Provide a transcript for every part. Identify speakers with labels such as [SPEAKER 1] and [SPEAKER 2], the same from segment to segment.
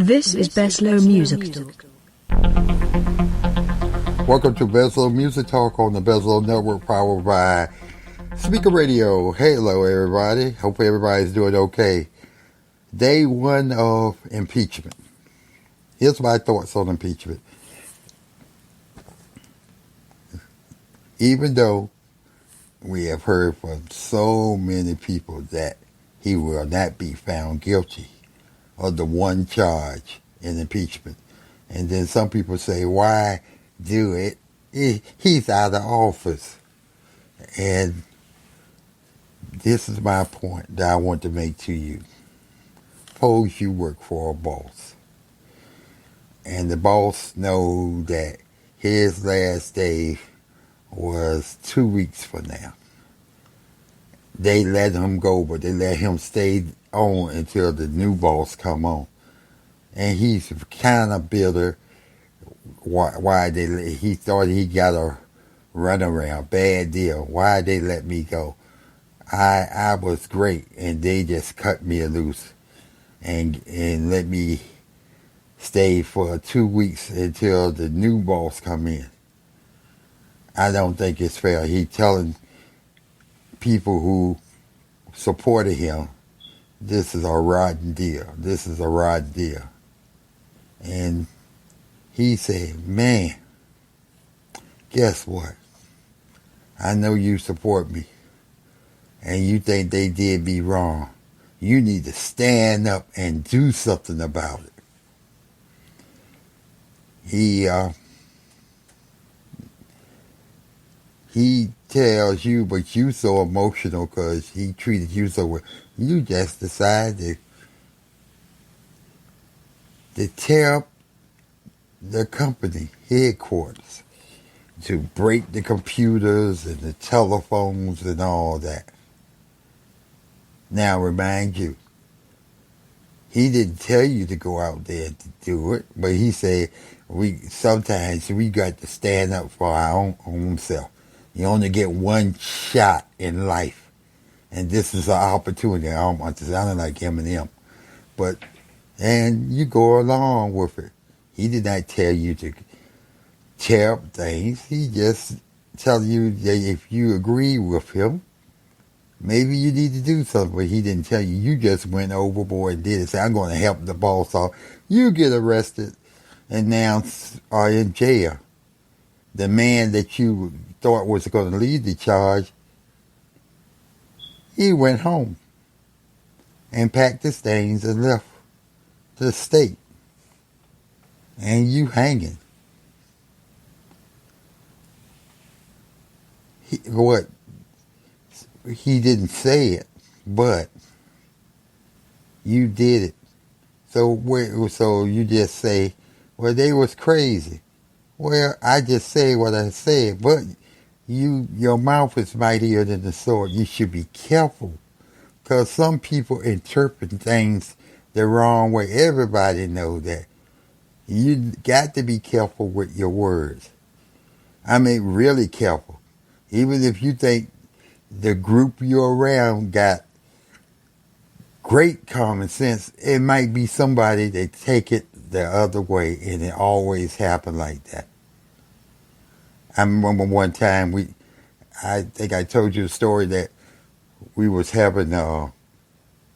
[SPEAKER 1] This is Beslow Music Talk.
[SPEAKER 2] Welcome to Beslow Music Talk on the Beslow Network, powered by Speaker Radio. Hello, everybody. Hope everybody's doing okay. Day one of impeachment. Here's my thoughts on impeachment. Even though we have heard from so many people that he will not be found guilty of the one charge in impeachment. And then some people say, why do it? He's out of office. And this is my point that I want to make to you. Suppose you work for a boss. And the boss knows that his last day was 2 weeks from now. They let him go, but they let him stay on until the new boss come on. And he's kind of bitter why he thought he got a runaround, bad deal. Why they let me go? I was great, and they just cut me loose and let me stay for 2 weeks until the new boss come in. I don't think it's fair. He telling people who supported him, this is a rotten deal. This is a rotten deal. And he said, man, guess what? I know you support me, and you think they did me wrong. You need to stand up and do something about it. He tells you, but you so emotional because he treated you so well. You just decided to tear up the company headquarters, to break the computers and the telephones and all that. Now, remind you, he didn't tell you to go out there to do it, but he said sometimes we got to stand up for our own self. You only get one shot in life, and this is an opportunity. I don't want to sound like Eminem, and you go along with it. He did not tell you to tear up things. He just tell you that if you agree with him, maybe you need to do something. But he didn't tell you. You just went overboard and did it. Say, I'm going to help the boss off. You get arrested and now are in jail. The man that you thought was going to lead the charge, he went home and packed his things and left the state. And you hanging. He didn't say it, but you did it. So you just say, well, they was crazy. Well, I just say what I said, but your mouth is mightier than the sword. You should be careful, because some people interpret things the wrong way. Everybody knows that. You got to be careful with your words. I mean, really careful. Even if you think the group you're around got great common sense, it might be somebody that take it the other way, and it always happen like that. I remember one time I think I told you the story that we was having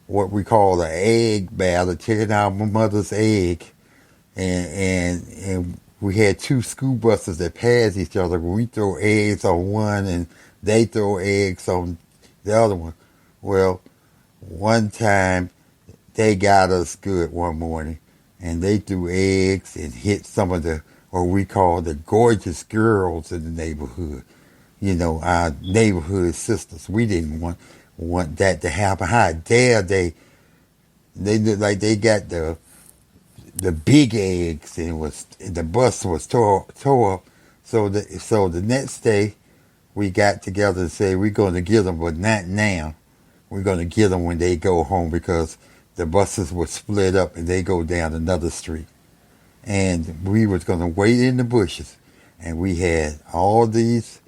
[SPEAKER 2] what we call an egg battle, taking out my mother's egg, and we had two school buses that passed each other. We throw eggs on one, and they throw eggs on the other one. Well, one time they got us good one morning, and they threw eggs and hit some of what we call the gorgeous girls in the neighborhood. You know, our neighborhood sisters. We didn't want that to happen. How dare they looked like they got the big eggs, and the bus was tore up. So the next day we got together and said we're going to get them, but not now. We're going to get them when they go home, because the buses were split up and they go down another street. And we was going to wait in the bushes, and we had all these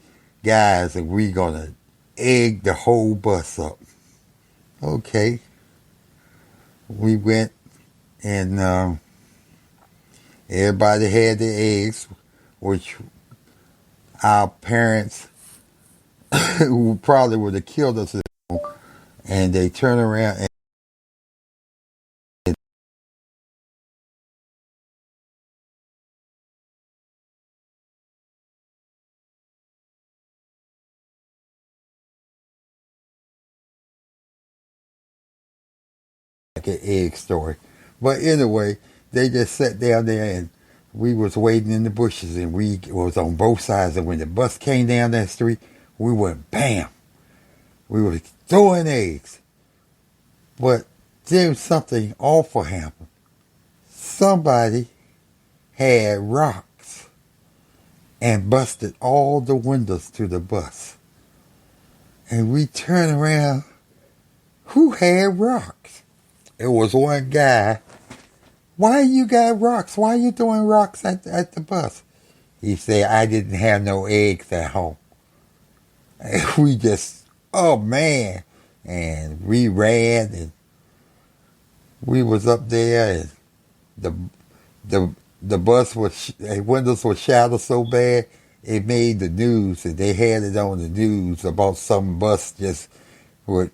[SPEAKER 2] guys, and we going to egg the whole bus up. Okay. We went, and Everybody had their eggs, which our parents who probably would have killed us, and they turn around and like an egg story. But anyway, they just sat down there and we was waiting in the bushes and we was on both sides, and when the bus came down that street, we went bam. We were throwing eggs. But then something awful happened. Somebody had rocks and busted all the windows to the bus. And we turned around. Who had rocks? It was one guy. Why you got rocks? Why you throwing rocks at the bus? He said, I didn't have no eggs at home. And we just, oh man. And we ran and we was up there and the bus was, windows were shattered so bad it made the news, and they had it on the news about some bus just with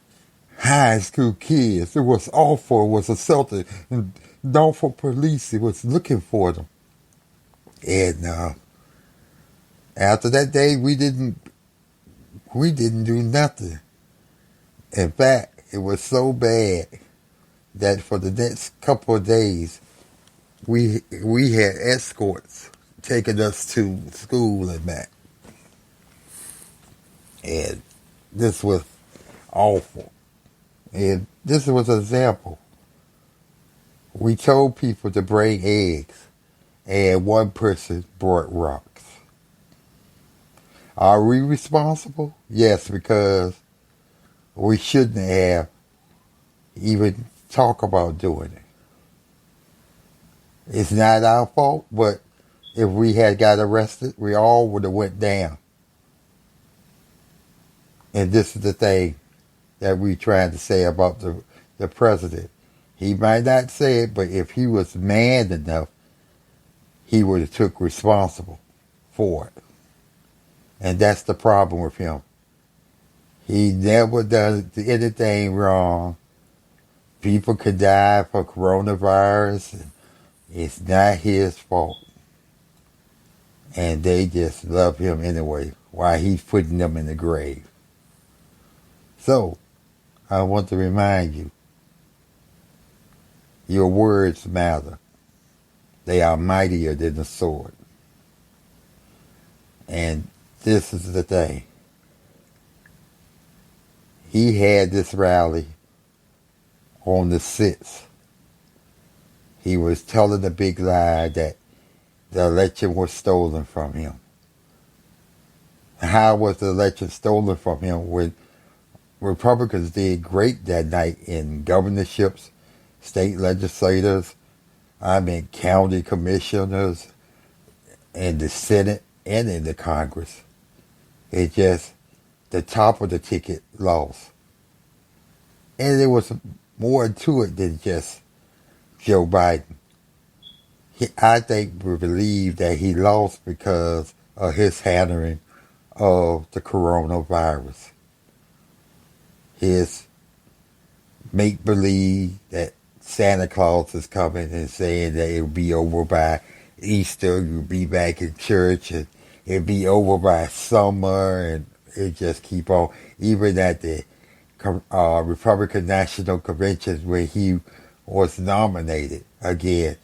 [SPEAKER 2] high school kids. It was awful. It was assaulted. And Norfolk police was looking for them. And after that day, we didn't do nothing. In fact, it was so bad that for the next couple of days, we had escorts taking us to school and back. And this was awful. And this was an example. We told people to bring eggs, and one person brought rocks. Are we responsible? Yes, because we shouldn't have even talked about doing it. It's not our fault, but if we had got arrested, we all would have went down. And this is the thing that we trying to say about the president. He might not say it, but if he was man enough, he would have took responsible for it. And that's the problem with him. He never does anything wrong. People could die for coronavirus, and it's not his fault. And they just love him anyway, while he's putting them in the grave. So, I want to remind you, your words matter. They are mightier than the sword. And this is the thing. He had this rally on the 6th. He was telling a big lie that the election was stolen from him. How was the election stolen from him when Republicans did great that night in governorships, state legislators, county commissioners, in the Senate and in the Congress? It just, the top of the ticket lost. And there was more to it than just Joe Biden. I think we believe that he lost because of his handling of the coronavirus. His make-believe that Santa Claus is coming and saying that it'll be over by Easter, you'll be back in church, and it'll be over by summer, and it just keep on. Even at the Republican National Convention where he was nominated again,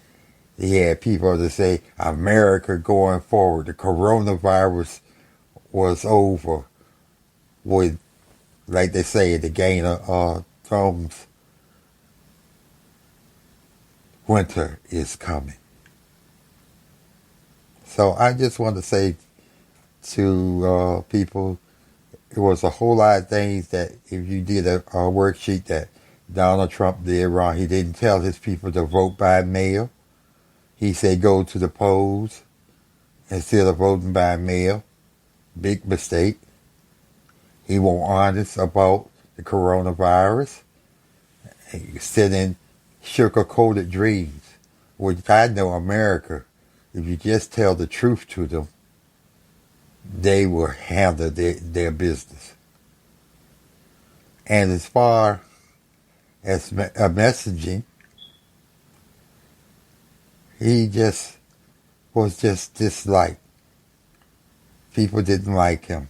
[SPEAKER 2] he had people to say, America going forward, the coronavirus was over with, like they say, the Game of Thrones, winter is coming. So I just want to say to people, it was a whole lot of things that if you did a worksheet that Donald Trump did wrong. He didn't tell his people to vote by mail. He said go to the polls instead of voting by mail. Big mistake. He wasn't honest about the coronavirus. He sending sugar-coated dreams, which I know America if you just tell the truth to them, they will handle their business. And as far as messaging, he just was just disliked. People didn't like him.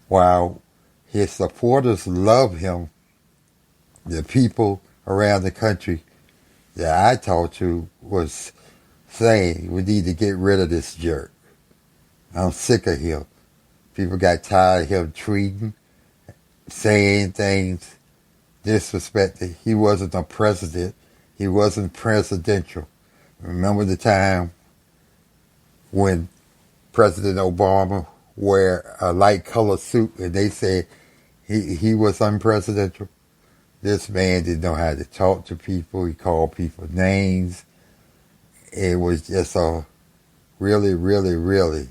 [SPEAKER 2] While his supporters love him, the people around the country that I talked to was saying, we need to get rid of this jerk. I'm sick of him. People got tired of him tweeting, saying things, disrespecting. He wasn't a president. He wasn't presidential. Remember the time when President Obama wore a light colored suit and they said he was unpresidential? This man didn't know how to talk to people. He called people names. It was just a really, really, really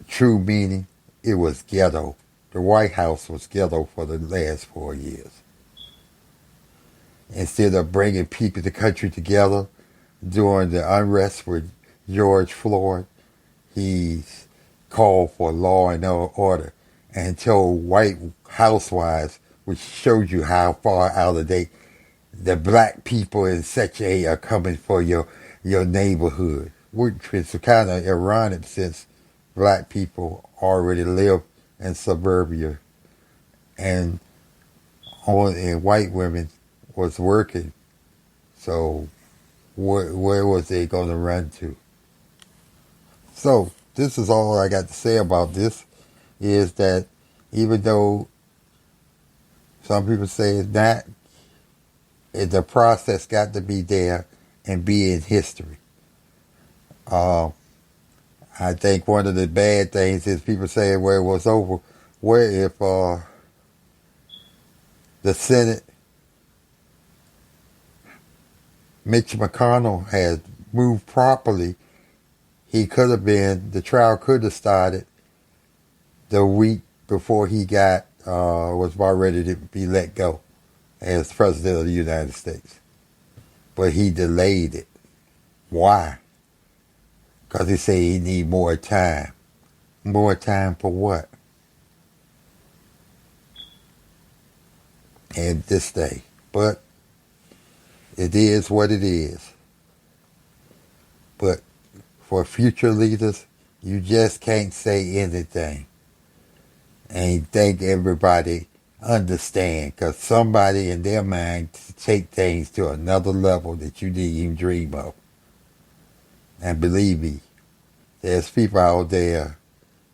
[SPEAKER 2] true meaning. It was ghetto. The White House was ghetto for the last 4 years. Instead of bringing people, the country together during the unrest with George Floyd, he called for law and order and told white housewives, which shows you how far out of date the black people in such A are coming for your neighborhood, which is kind of ironic since black people already live in suburbia and white women was working. So where was they going to run to? So this is all I got to say about this, is that even though some people say it's not, the process got to be there and be in history. I think one of the bad things is people saying, well, it was over. Where if the Senate, Mitch McConnell had moved properly, the trial could have started the week before he was about ready to be let go as President of the United States. But he delayed it. Why? Because he said he need more time. More time for what? And this day. But it is what it is. But for future leaders, you just can't say anything and think everybody understand, because somebody in their mind take things to another level that you didn't even dream of. And believe me, there's people out there,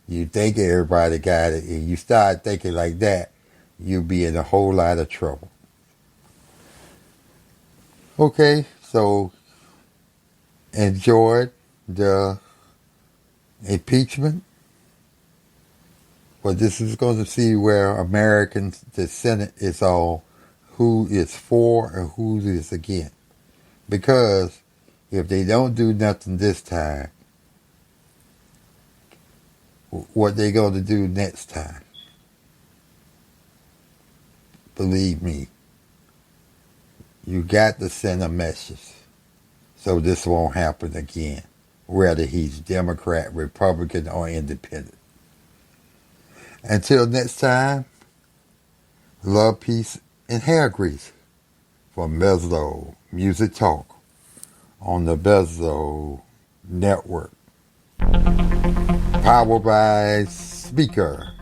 [SPEAKER 2] you think everybody got it, and you start thinking like that, you'll be in a whole lot of trouble. Okay, so enjoyed the impeachment. But this is going to see where Americans, the Senate is all, who is for and who is against. Because if they don't do nothing this time, what they going to do next time? Believe me, you got to send a message so this won't happen again, whether he's Democrat, Republican, or Independent. Until next time, love, peace, and hair grease from Bezlo Music Talk on the Bezlo Network. Powered by Speaker.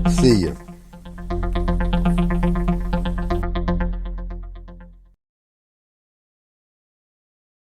[SPEAKER 2] See you.